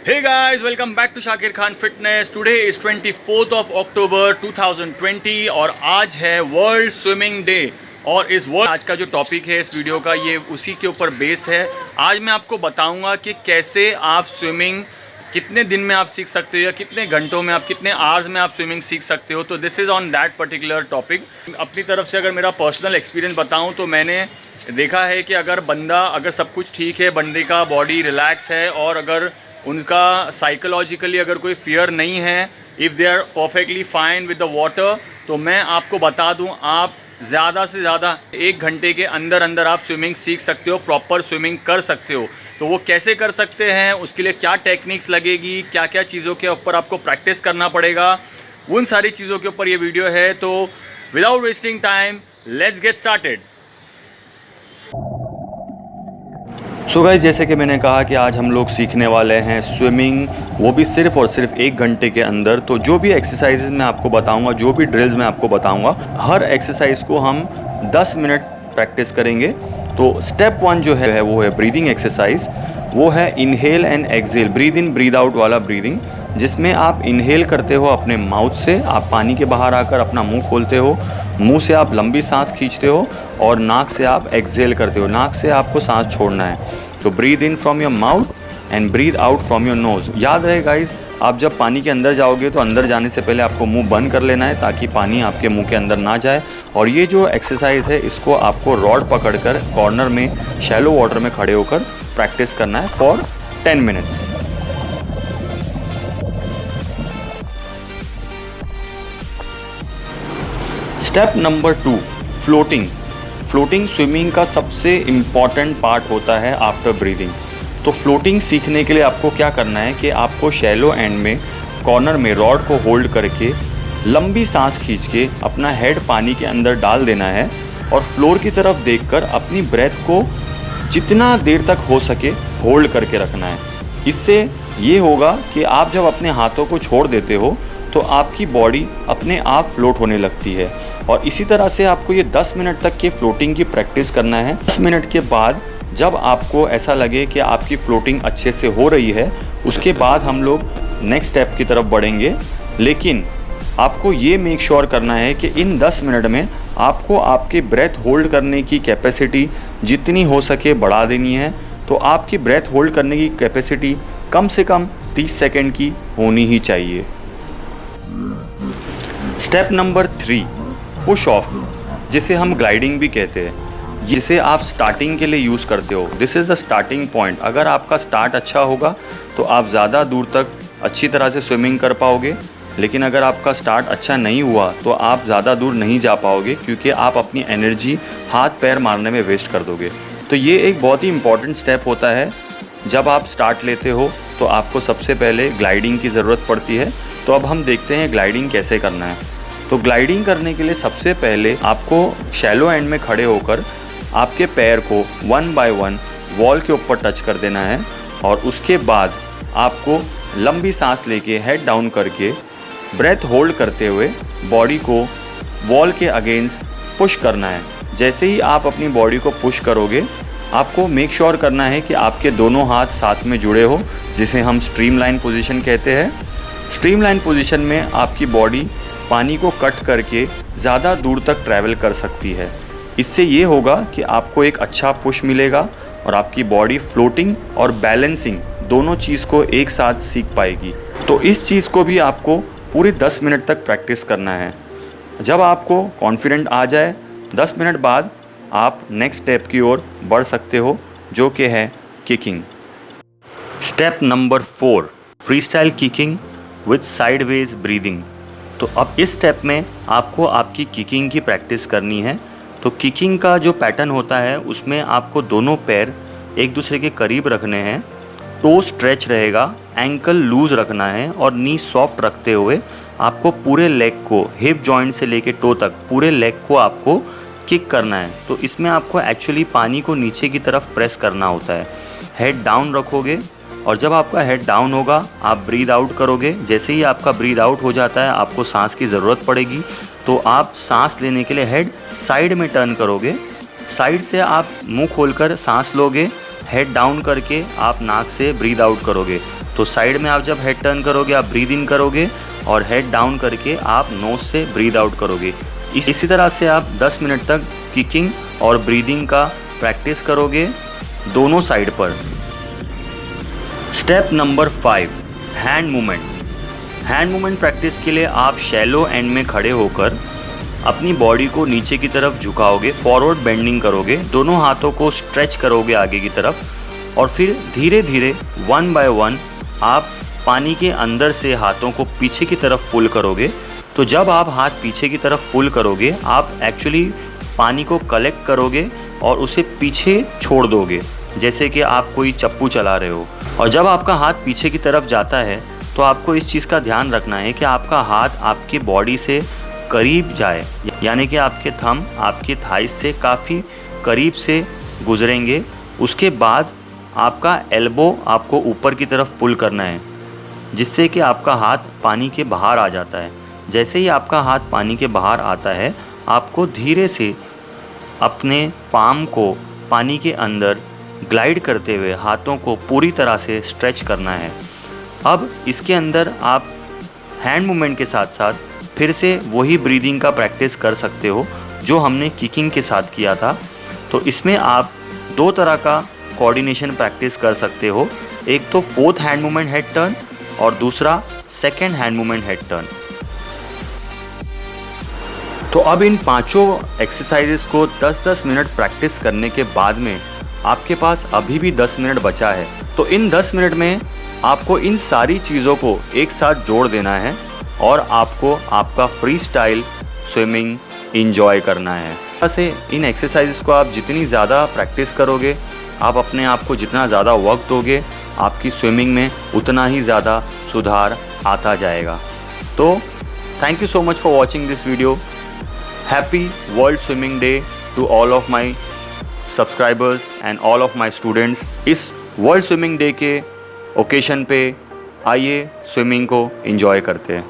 Hey guys, welcome back to Shakir Khan Fitness. Today is 24th of October 2020 और आज है world swimming day. और आज का जो टॉपिक है इस वीडियो का ये उसी के ऊपर बेस्ड है। आज मैं आपको बताऊंगा कि कैसे आप स्विमिंग कितने दिन में आप सीख सकते हो या कितने घंटों में आप कितने आवर्स में आप स्विमिंग सीख सकते हो। तो this is on that particular topic. अपनी तरफ से अगर मेरा पर्सनल एक्सपीरियंस बताऊँ तो मैंने देखा है कि अगर सब कुछ ठीक है, बंदे का बॉडी रिलैक्स है और अगर उनका साइकोलॉजिकली अगर कोई फियर नहीं है, if they are perfectly fine with the water, तो मैं आपको बता दूं आप ज़्यादा से ज़्यादा 1 घंटे के अंदर अंदर आप स्विमिंग सीख सकते हो, प्रॉपर स्विमिंग कर सकते हो। तो वो कैसे कर सकते हैं, उसके लिए क्या टेक्निक्स लगेगी, क्या क्या चीज़ों के ऊपर आपको प्रैक्टिस करना पड़ेगा, उन सारी चीज़ों के ऊपर ये वीडियो है। तो without wasting time let's get started. So guys, जैसे कि मैंने कहा कि आज हम लोग सीखने वाले हैं स्विमिंग, वो भी सिर्फ और सिर्फ 1 घंटे के अंदर। तो जो भी एक्सरसाइजेज मैं आपको बताऊंगा, जो भी ड्रिल्स मैं आपको बताऊंगा, हर एक्सरसाइज को हम 10 मिनट प्रैक्टिस करेंगे। तो स्टेप 1 जो है वो है ब्रीदिंग एक्सरसाइज। वो है inhale and exhale, breathe in breathe out वाला ब्रीदिंग, जिसमें आप इनहेल करते हो अपने माउथ से, आप पानी के बाहर आकर अपना मुंह खोलते हो, मुंह से आप लंबी सांस खींचते हो और नाक से आप एक्सहेल करते हो, नाक से आपको सांस छोड़ना है। तो breathe in from your mouth and breathe out from your nose. याद रहे गाइज, आप जब पानी के अंदर जाओगे तो अंदर जाने से पहले आपको मुंह बंद कर लेना है ताकि पानी आपके मुंह के अंदर ना जाए। और ये जो एक्सरसाइज है इसको आपको रॉड पकड़कर कॉर्नर में शैलो वाटर में खड़े होकर प्रैक्टिस करना है for 10 minutes. Step number 2, floating. Floating swimming का सबसे इम्पॉर्टेंट पार्ट होता है आफ्टर ब्रीदिंग। तो फ्लोटिंग सीखने के लिए आपको क्या करना है कि आपको शैलो एंड में कॉर्नर में रॉड को होल्ड करके लंबी सांस खींच के अपना हेड पानी के अंदर डाल देना है और फ्लोर की तरफ देखकर अपनी ब्रेथ को जितना देर तक हो सके होल्ड करके रखना है। इससे ये होगा कि आप जब अपने हाथों को छोड़ देते हो तो आपकी बॉडी अपने आप फ्लोट होने लगती है। और इसी तरह से आपको ये 10 मिनट तक की फ्लोटिंग की प्रैक्टिस करना है। 10 मिनट के बाद जब आपको ऐसा लगे कि आपकी फ्लोटिंग अच्छे से हो रही है, उसके बाद हम लोग नेक्स्ट स्टेप की तरफ बढ़ेंगे। लेकिन आपको ये मेक श्योर करना है कि इन 10 मिनट में आपको आपकी ब्रेथ होल्ड करने की कैपेसिटी जितनी हो सके बढ़ा देनी है। तो आपकी ब्रेथ होल्ड करने की कैपेसिटी कम से कम 30 सेकेंड की होनी ही चाहिए। स्टेप नंबर 3, पुश ऑफ, जिसे हम ग्लाइडिंग भी कहते हैं, जिसे आप स्टार्टिंग के लिए यूज़ करते हो। This is the starting point. अगर आपका स्टार्ट अच्छा होगा तो आप ज़्यादा दूर तक अच्छी तरह से स्विमिंग कर पाओगे, लेकिन अगर आपका स्टार्ट अच्छा नहीं हुआ तो आप ज़्यादा दूर नहीं जा पाओगे, क्योंकि आप अपनी एनर्जी हाथ पैर मारने में वेस्ट कर दोगे। तो ये एक बहुत ही इंपॉर्टेंट स्टेप होता है। जब आप स्टार्ट लेते हो तो आपको सबसे पहले ग्लाइडिंग की ज़रूरत पड़ती है। तो अब हम देखते हैं ग्लाइडिंग कैसे करना है। तो ग्लाइडिंग करने के लिए सबसे पहले आपको शैलो एंड में खड़े होकर आपके पैर को 1 बाय 1 वॉल के ऊपर टच कर देना है और उसके बाद आपको लंबी सांस लेके हेड डाउन करके ब्रेथ होल्ड करते हुए बॉडी को वॉल के अगेंस्ट पुश करना है। जैसे ही आप अपनी बॉडी को पुश करोगे, आपको मेक श्योर करना है कि आपके दोनों हाथ साथ में जुड़े हो, जिसे हम स्ट्रीमलाइन पोजीशन कहते हैं। स्ट्रीमलाइन पोजीशन में आपकी बॉडी पानी को कट करके ज़्यादा दूर तक ट्रैवल कर सकती है। इससे ये होगा कि आपको एक अच्छा पुश मिलेगा और आपकी बॉडी फ्लोटिंग और बैलेंसिंग दोनों चीज़ को एक साथ सीख पाएगी। तो इस चीज़ को भी आपको पूरी 10 मिनट तक प्रैक्टिस करना है। जब आपको कॉन्फिडेंट आ जाए, 10 मिनट बाद आप नेक्स्ट स्टेप की ओर बढ़ सकते हो, जो कि है kicking. Step number 4, free style kicking with sideways breathing. तो अब इस स्टेप में आपको आपकी किकिंग की प्रैक्टिस करनी है। तो किकिंग का जो पैटर्न होता है उसमें आपको दोनों पैर एक दूसरे के करीब रखने हैं, टो स्ट्रेच रहेगा, एंकल लूज़ रखना है और नी सॉफ्ट रखते हुए आपको पूरे लेग को, हिप जॉइंट से लेके टो तक पूरे लेग को आपको किक करना है। तो इसमें आपको एक्चुअली पानी को नीचे की तरफ प्रेस करना होता है। हेड डाउन रखोगे और जब आपका हेड डाउन होगा आप ब्रीद आउट करोगे। जैसे ही आपका ब्रीद आउट हो जाता है आपको सांस की ज़रूरत पड़ेगी, तो आप सांस लेने के लिए हेड साइड में टर्न करोगे। साइड से आप मुंह खोलकर सांस लोगे, हेड डाउन करके आप नाक से ब्रीद आउट करोगे। तो साइड में आप जब हेड टर्न करोगे आप ब्रीद इन करोगे और हेड डाउन करके आप नोज से ब्रीद आउट करोगे। इसी तरह से आप 10 मिनट तक किकिंग और ब्रीदिंग का प्रैक्टिस करोगे दोनों साइड पर। Step number 5, hand movement. Hand movement practice के लिए आप शैलो एंड में खड़े होकर अपनी बॉडी को नीचे की तरफ झुकाओगे, फॉरवर्ड बेंडिंग करोगे, दोनों हाथों को स्ट्रेच करोगे आगे की तरफ और फिर धीरे धीरे 1 बाय 1 आप पानी के अंदर से हाथों को पीछे की तरफ पुल करोगे। तो जब आप हाथ पीछे की तरफ पुल करोगे आप एक्चुअली पानी को कलेक्ट करोगे और उसे पीछे छोड़ दोगे, जैसे कि आप कोई चप्पू चला रहे हो। और जब आपका हाथ पीछे की तरफ जाता है तो आपको इस चीज़ का ध्यान रखना है कि आपका हाथ आपकी बॉडी से करीब जाए, यानी कि आपके थंब आपके थाइस से काफ़ी करीब से गुजरेंगे। उसके बाद आपका एल्बो आपको ऊपर की तरफ पुल करना है, जिससे कि आपका हाथ पानी के बाहर आ जाता है। जैसे ही आपका हाथ पानी के बाहर आता है आपको धीरे से अपने पाम को पानी के अंदर ग्लाइड करते हुए हाथों को पूरी तरह से स्ट्रेच करना है। अब इसके अंदर आप हैंड मूवमेंट के साथ साथ फिर से वही ब्रीदिंग का प्रैक्टिस कर सकते हो जो हमने किकिंग के साथ किया था। तो इसमें आप 2 तरह का कोऑर्डिनेशन प्रैक्टिस कर सकते हो, एक तो 4th hand movement head turn और दूसरा 2nd hand movement head turn. तो अब इन 5 एक्सरसाइजेस को 10-10 मिनट प्रैक्टिस करने के बाद में आपके पास अभी भी 10 मिनट बचा है। तो इन 10 मिनट में आपको इन सारी चीज़ों को एक साथ जोड़ देना है और आपको आपका फ्री स्टाइल स्विमिंग इंजॉय करना है। ऐसे इन एक्सरसाइजेस को आप जितनी ज़्यादा प्रैक्टिस करोगे, आप अपने आप को जितना ज़्यादा वक्त दोगे, आपकी स्विमिंग में उतना ही ज़्यादा सुधार आता जाएगा। तो thank you so much for watching this video. Happy world swimming day to all of my subscribers and all of my students. इस वर्ल्ड स्विमिंग डे के ओकेशन पे आइए स्विमिंग को एंजॉय करते हैं।